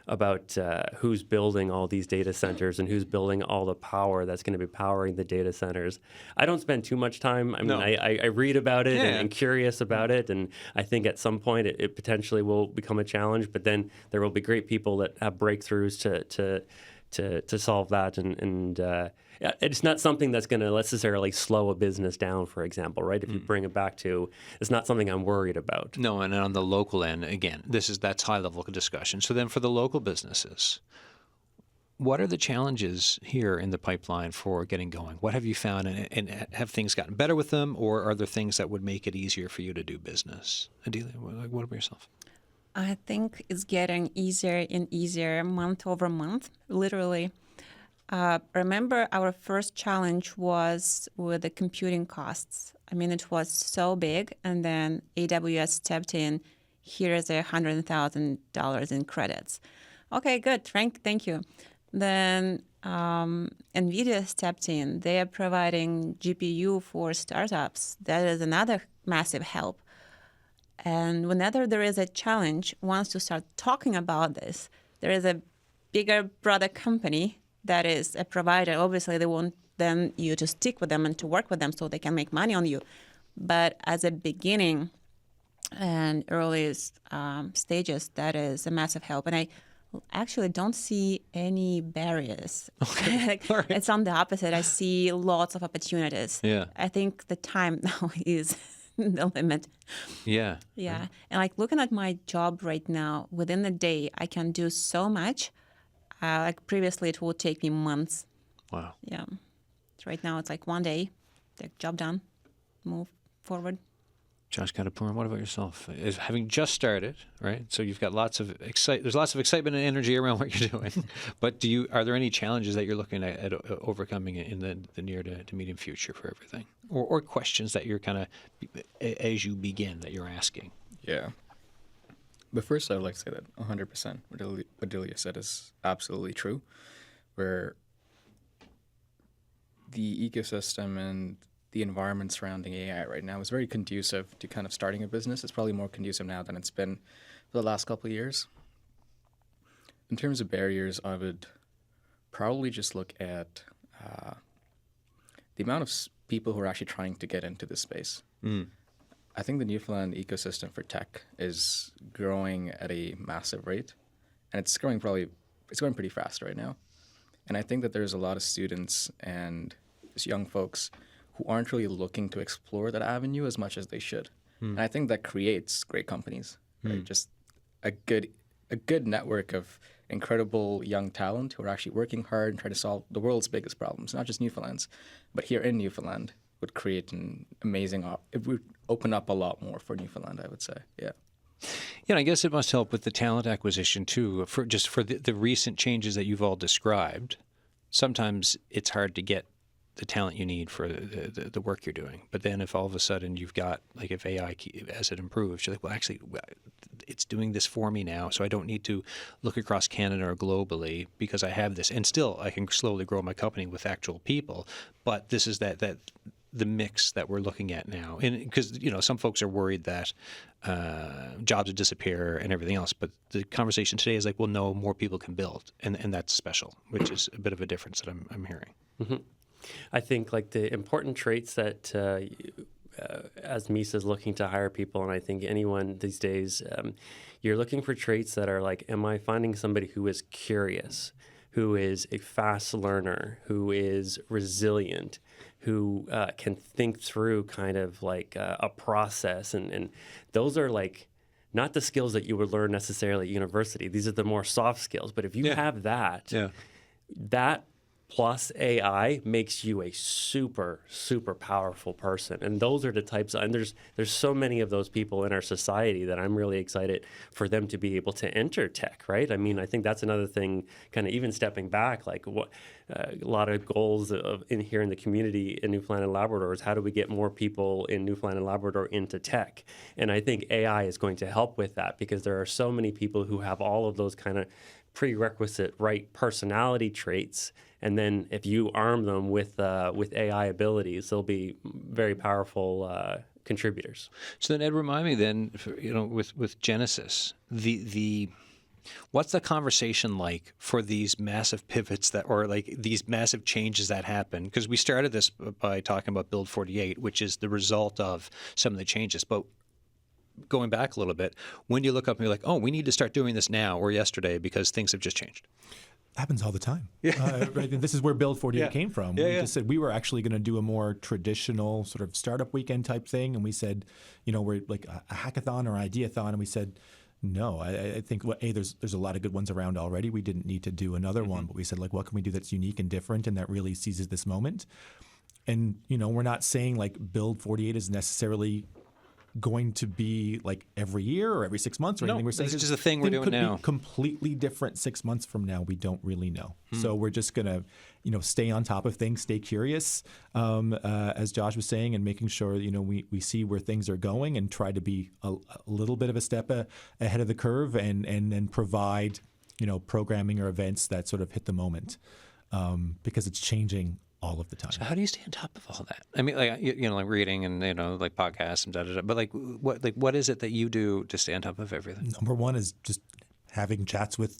about who's building all these data centers and who's building all the power that's going to be powering the data centers. I don't spend too much time. I mean, I read about it and I'm curious about it, and I think at some point it potentially will become a challenge, but then there will be great people that have breakthroughs to solve that, and it's not something that's going to necessarily slow a business down, for example, right? If you bring it back to, it's not something I'm worried about. No, and on the local end, again, that's high level discussion. So then for the local businesses, what are the challenges here in the pipeline for getting going? What have you found, and have things gotten better with them, or are there things that would make it easier for you to do business? Adilya, what about yourself? I think it's getting easier and easier month over month, literally. Remember, our first challenge was with the computing costs. I mean, it was so big, and then AWS stepped in. Here is $100,000 in credits. Okay, good. Thank you. Then NVIDIA stepped in. They are providing GPU for startups. That is another massive help. And whenever there is a challenge, once you start talking about this, there is a bigger, broader company that is a provider. Obviously, they want then you to stick with them and to work with them so they can make money on you. But as a beginning and earliest stages, that is a massive help. And I actually don't see any barriers. Okay. All right. It's on the opposite. I see lots of opportunities. Yeah. I think the time now is the limit. Yeah. Yeah. And like looking at my job right now, within the day, I can do so much. Like previously, it would take me months. Wow. Yeah. So right now, it's like one day, the job done, move forward. Josh Kattapuram, what about yourself? Is having just started, right? So you've got there's lots of excitement and energy around what you're doing. But are there any challenges that you're looking at overcoming in the near to medium future for everything, or questions that you're kind of as you begin that you're asking? Yeah. But first, I would like to say that 100% what Adilya said is absolutely true, where the ecosystem and the environment surrounding AI right now is very conducive to kind of starting a business. It's probably more conducive now than it's been for the last couple of years. In terms of barriers, I would probably just look at the amount of people who are actually trying to get into this space. I think the Newfoundland ecosystem for tech is growing at a massive rate, and it's growing pretty fast right now. And I think that there's a lot of students and just young folks who aren't really looking to explore that avenue as much as they should. And I think that creates great companies, right? Just a good network of incredible young talent who are actually working hard and trying to solve the world's biggest problems, not just Newfoundland's, but here in Newfoundland would create an amazing, it would open up a lot more for Newfoundland, I would say, yeah. Yeah, I guess it must help with the talent acquisition too, for the recent changes that you've all described. Sometimes it's hard to get the talent you need for the work you're doing. But then if all of a sudden you've got, like if AI, as it improves, you're like, well, actually, it's doing this for me now, so I don't need to look across Canada or globally because I have this. And still, I can slowly grow my company with actual people. But this is the mix that we're looking at now. And because, some folks are worried that jobs would disappear and everything else. But the conversation today is like, well, no, more people can build. And that's special, which is a bit of a difference that I'm hearing. Mm-hmm. I think like the important traits that as Mysa is looking to hire people, and I think anyone these days, you're looking for traits that are like, am I finding somebody who is curious, who is a fast learner, who is resilient, who can think through kind of like a process. And those are like not the skills that you would learn necessarily at university. These are the more soft skills. But if you have that, that plus AI makes you a super, super powerful person. And those are the types and there's so many of those people in our society that I'm really excited for them to be able to enter tech, right? I mean, I think that's another thing, kind of even stepping back, like what a lot of goals in here in the community in Newfoundland and Labrador is how do we get more people in Newfoundland and Labrador into tech? And I think AI is going to help with that because there are so many people who have all of those kind of prerequisite right personality traits, and then if you arm them with AI abilities, they'll be very powerful contributors. So then, Ed, remind me then, with Genesis, what's the conversation like for these massive pivots or like these massive changes that happen? Because we started this by talking about Build 48, which is the result of some of the changes, but going back a little bit, when you look up and you're like, oh, we need to start doing this now or yesterday because things have just changed. Happens all the time. Right? This is where Build 48 came from. We just said we were actually going to do a more traditional sort of startup weekend type thing. And we said, we're like a hackathon or ideathon. And we said, no, I think, there's a lot of good ones around already. We didn't need to do another one. But we said, like, what can we do that's unique and different and that really seizes this moment? And, we're not saying like Build 48 is necessarily going to be like every year or every 6 months or anything. We're saying it's just a thing we're doing now. Be completely different 6 months from now. We don't really know. So we're just gonna, stay on top of things, stay curious, as Josh was saying, and making sure we see where things are going and try to be a little bit of a step ahead of the curve and then provide programming or events that sort of hit the moment because it's changing all of the time. So how do you stay on top of all that? I mean, like like reading and like podcasts and da. But like what is it that you do to stay on top of everything? Number one is just having chats with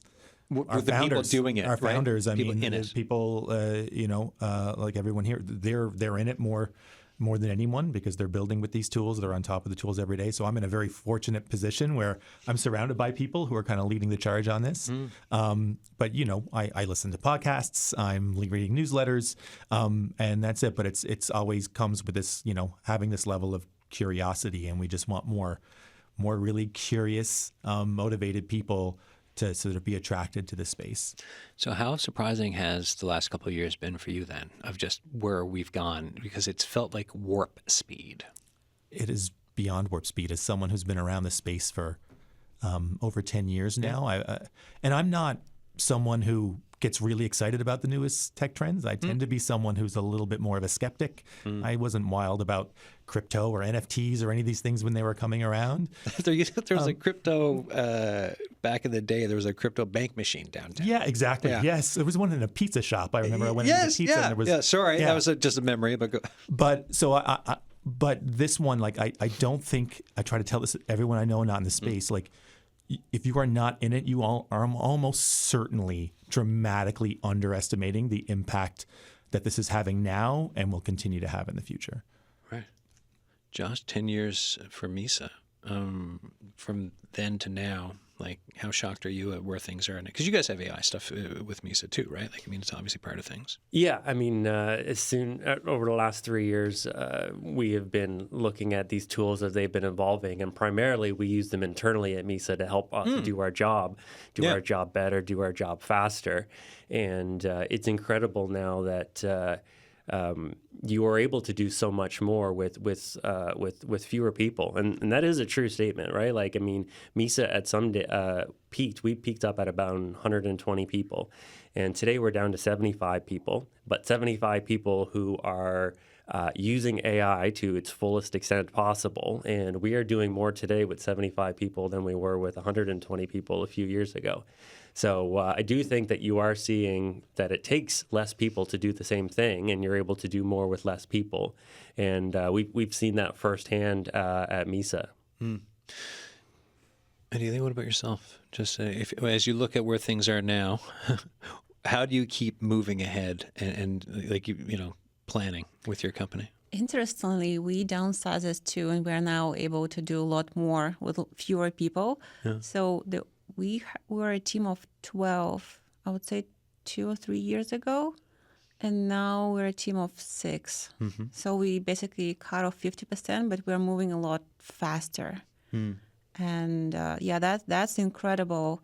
our the founders, people doing it, our right? founders. I People mean, in it. people, like everyone here, they're in it more than anyone because they're building with these tools. They're on top of the tools every day. So I'm in a very fortunate position where I'm surrounded by people who are kind of leading the charge on this. But I listen to podcasts. I'm reading newsletters, and that's it. But it's always comes with this, having this level of curiosity, and we just want more really curious, motivated people to sort of be attracted to this space. So how surprising has the last couple of years been for you then, of just where we've gone? Because it's felt like warp speed. It is beyond warp speed. As someone who's been around the space for over 10 years now, and I'm not someone who gets really excited about the newest tech trends. I tend to be someone who's a little bit more of a skeptic. I wasn't wild about crypto or NFTs or any of these things when they were coming around. There was a crypto, back in the day, there was a crypto bank machine downtown. Yeah, exactly. Yeah. Yes. There was one in a pizza shop. I remember I went into pizza and there was... Sorry, that was just a memory. But this one, like, I don't think, I try to tell this everyone I know not in the space, like, if you are not in it, you all are almost certainly dramatically underestimating the impact that this is having now and will continue to have in the future. Right. Josh, 10 years for Mysa. From then to now, like, how shocked are you at where things are? Because you guys have AI stuff with Mysa too, right? Like, I mean, it's obviously part of things. Yeah, I mean, over the last 3 years, we have been looking at these tools as they've been evolving, and primarily we use them internally at Mysa to help us do our job, our job better, do our job faster, and it's incredible now that you are able to do so much more with fewer people, and that is a true statement, right? Like, I mean, Mysa at some we peaked up at about 120 people, and today we're down to 75 people, but 75 people who are using AI to its fullest extent possible, and we are doing more today with 75 people than we were with 120 people a few years ago. So I do think that you are seeing that it takes less people to do the same thing, and you're able to do more with less people. And we've seen that firsthand at Mysa. Adilya, what about yourself? Just as you look at where things are now, how do you keep moving ahead and like planning with your company? Interestingly, we downsized this too, and we're now able to do a lot more with fewer people. Yeah. So we were a team of 12, I would say 2 or 3 years ago, and now we're a team of 6. Mm-hmm. So we basically cut off 50%, but we're moving a lot faster. And that's incredible.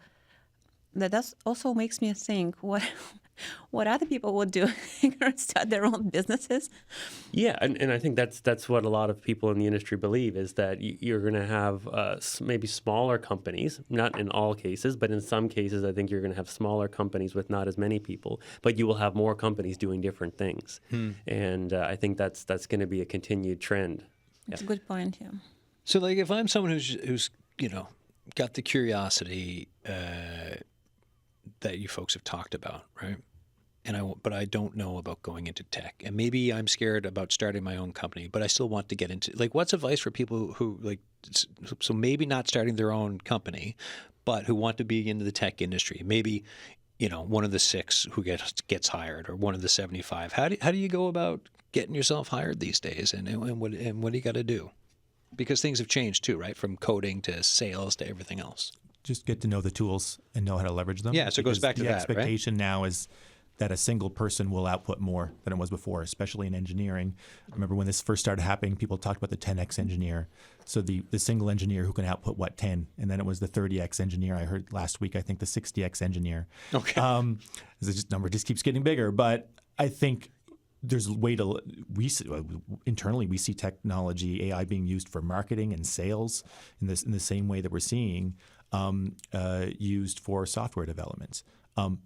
That also makes me think what other people would do start their own businesses. Yeah, and I think that's what a lot of people in the industry believe, is that you're going to have maybe smaller companies, not in all cases, but in some cases I think you're going to have smaller companies with not as many people, but you will have more companies doing different things. And I think that's going to be a continued trend. That's a good point, yeah. So, like, if I'm someone who's got the curiosity that you folks have talked about, right? But I don't know about going into tech, and maybe I'm scared about starting my own company, but I still want to get into, like, what's advice for people who like, so maybe not starting their own company, but who want to be into the tech industry? Maybe, one of the 6 who gets hired, or one of the 75. How do you go about getting yourself hired these days, and what do you got to do? Because things have changed too, right? From coding to sales to everything else. Just get to know the tools and know how to leverage them. Yeah, so it goes back to that, right? The expectation now is that a single person will output more than it was before, especially in engineering. I remember when this first started happening, people talked about the 10x engineer. So the single engineer who can output 10, and then it was the 30x engineer. I heard last week, I think the 60x engineer. Okay. The number just keeps getting bigger, but I think there's a way to, internally we see technology, AI being used for marketing and sales in the same way that we're seeing used for software development.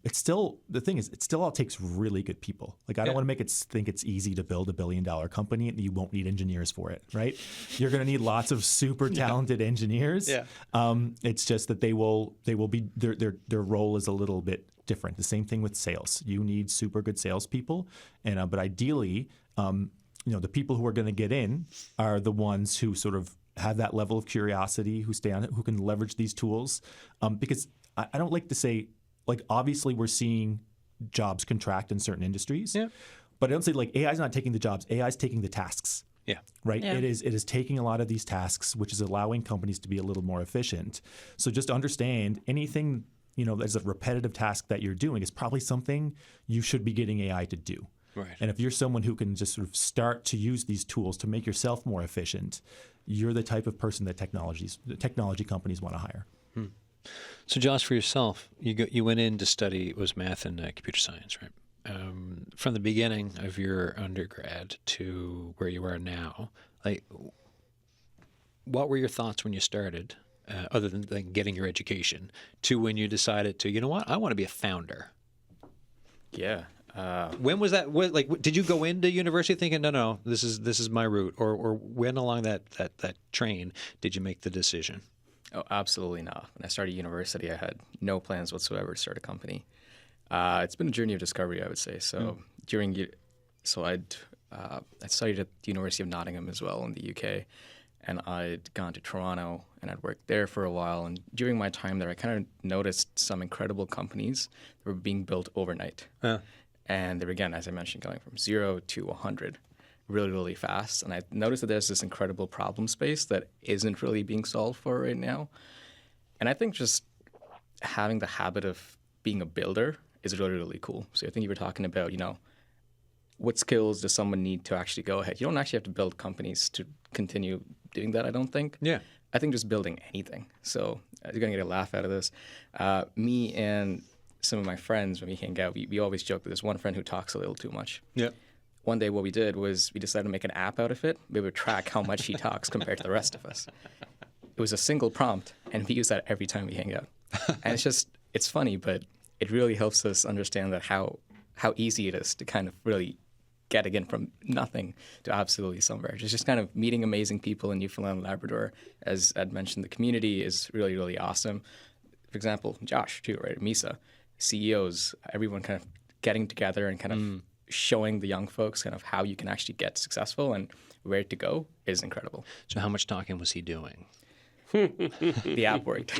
It's still, the thing is, it still all takes really good people. Like, I don't want to make it think it's easy to build $1 billion company and you won't need engineers for it, right? You're going to need lots of super talented engineers. Yeah. It's just that they will be, their role is a little bit different. The same thing with sales. You need super good salespeople, and but ideally, the people who are going to get in are the ones who sort of have that level of curiosity, who stay on it, who can leverage these tools. Because I don't like to say, like, obviously we're seeing jobs contract in certain industries, but I don't say, like, AI is not taking the jobs. AI is taking the tasks. Yeah. Right. Yeah. It is taking a lot of these tasks, which is allowing companies to be a little more efficient. So just understand anything, as a repetitive task that you're doing is probably something you should be getting AI to do. Right. And if you're someone who can just sort of start to use these tools to make yourself more efficient, you're the type of person that technology companies want to hire. So, Josh, for yourself, you went in to study, it was math and computer science, right? From the beginning of your undergrad to where you are now, like, what were your thoughts when you started, other than, like, getting your education, to when you decided to, you know what, I want to be a founder? Yeah. When was that? Did you go into university thinking, no, this is my route, or when along that train did you make the decision? Oh, absolutely not. When I started university, I had no plans whatsoever to start a company. It's been a journey of discovery, I would say. So I studied at the University of Nottingham as well in the UK, and I'd gone to Toronto and I'd worked there for a while. And during my time there, I kind of noticed some incredible companies that were being built overnight. And they were, again, as I mentioned, going from 0 to 100 really, really fast. And I noticed that there's this incredible problem space that isn't really being solved for right now. And I think just having the habit of being a builder is really, really cool. So I think you were talking about, what skills does someone need to actually go ahead? You don't actually have to build companies to continue doing that, I don't think. Yeah. I think just building anything. So you're going to get a laugh out of this. Me and some of my friends, when we hang out, we always joke that there's one friend who talks a little too much. Yeah. One day what we did was we decided to make an app out of it. We would track how much he talks compared to the rest of us. It was a single prompt, and we use that every time we hang out. And it's funny, but it really helps us understand that how easy it is to kind of really get, again, from nothing to absolutely somewhere. It's just kind of meeting amazing people in Newfoundland and Labrador. As Ed mentioned, the community is really, really awesome. For example, Josh, too, right? Mysa, CEOs, everyone kind of getting together and kind of showing the young folks kind of how you can actually get successful and where to go is incredible. So how much talking was he doing? The app worked.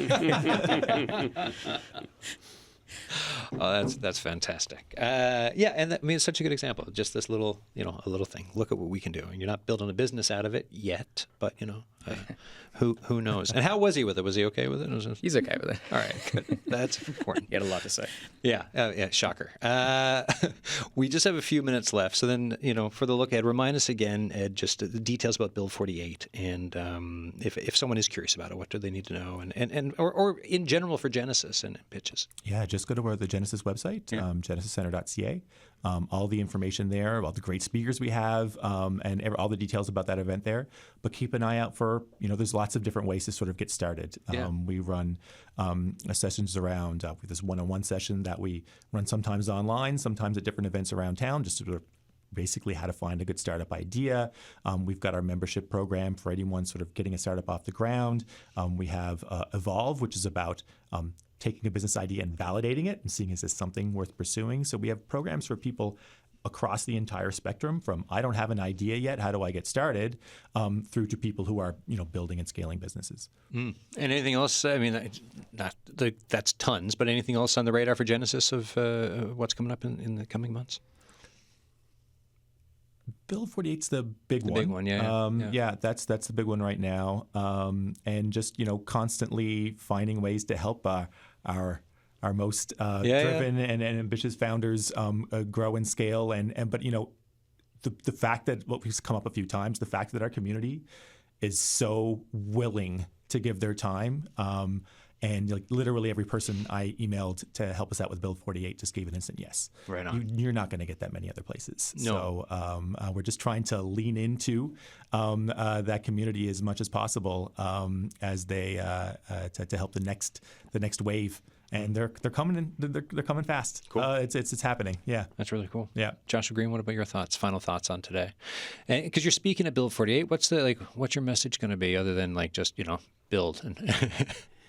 Oh, that's fantastic. Yeah, and that, I mean, it's such a good example. Just this little, a little thing. Look at what we can do. And you're not building a business out of it yet, but who knows? And how was he with it? Was he okay with it? He's okay with it. All right, good. That's important. He had a lot to say. Yeah, yeah. Shocker. We just have a few minutes left, so then for the look ahead, remind us again, Ed, just the details about Build 48, and if someone is curious about it, what do they need to know, or in general for Genesis and pitches. Yeah, just go to the Genesis website, genesiscenter.ca. All the information there, about the great speakers we have, and all the details about that event there. But keep an eye out for, there's lots of different ways to sort of get started. We run sessions around, we have this one-on-one session that we run sometimes online, sometimes at different events around town, just to sort of basically how to find a good startup idea. We've got our membership program for anyone sort of getting a startup off the ground. We have Evolve, which is about taking a business idea and validating it and seeing is this something worth pursuing. So we have programs for people across the entire spectrum, from I don't have an idea yet, how do I get started, through to people who are building and scaling businesses. And anything else? I mean, that's tons, but anything else on the radar for Genesis of what's coming up in the coming months? Build 48's the big one. Big one, yeah. Yeah, that's the big one right now. And just constantly finding ways to help our most driven and ambitious founders grow and scale. But the fact that what we've come up a few times, the fact that our community is so willing to give their time. And literally every person I emailed to help us out with Build 48 just gave an instant yes. Right on. You're not going to get that many other places. No. So we're just trying to lean into that community as much as possible as they to help the next wave. And they're coming in. They're coming fast. Cool. It's happening. Yeah. That's really cool. Yeah. Joshua Green, what about your thoughts? Final thoughts on today? Because you're speaking at Build 48. What's your message going to be other than just build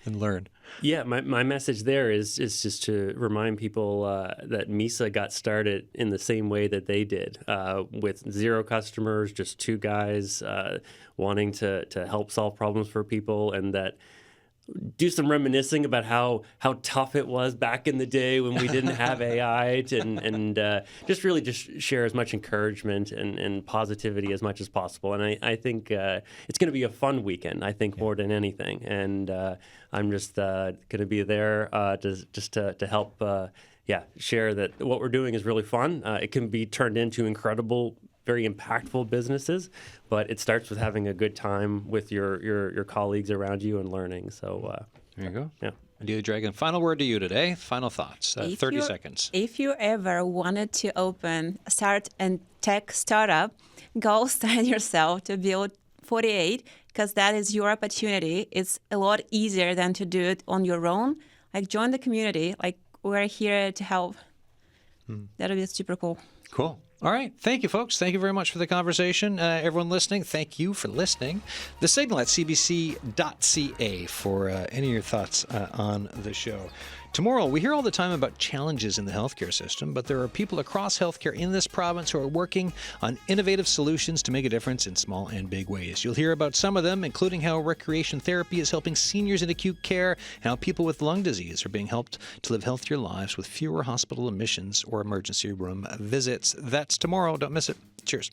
and learn? Yeah, my message there is just to remind people that Mysa got started in the same way that they did, with 0 customers, just 2 guys wanting to help solve problems for people, and that do some reminiscing about how tough it was back in the day when we didn't have AI, and just really just share as much encouragement and positivity as much as possible. And I think it's going to be a fun weekend, I think, more than anything. And I'm just going to be there to help share that what we're doing is really fun. It can be turned into incredible, very impactful businesses, but it starts with having a good time with your colleagues around you and learning. So there you go. Yeah. Adilya, Dragan, final word to you today. Final thoughts. 30 seconds. If you ever wanted to start a tech startup, go sign yourself to Build 48, because that is your opportunity. It's a lot easier than to do it on your own. Join the community. We're here to help. That'll be super cool. Cool. All right. Thank you, folks. Thank you very much for the conversation. Everyone listening, thank you for listening. The Signal at cbc.ca for any of your thoughts on the show. Tomorrow, we hear all the time about challenges in the healthcare system, but there are people across healthcare in this province who are working on innovative solutions to make a difference in small and big ways. You'll hear about some of them, including how recreation therapy is helping seniors in acute care, and how people with lung disease are being helped to live healthier lives with fewer hospital admissions or emergency room visits. That's tomorrow. Don't miss it. Cheers.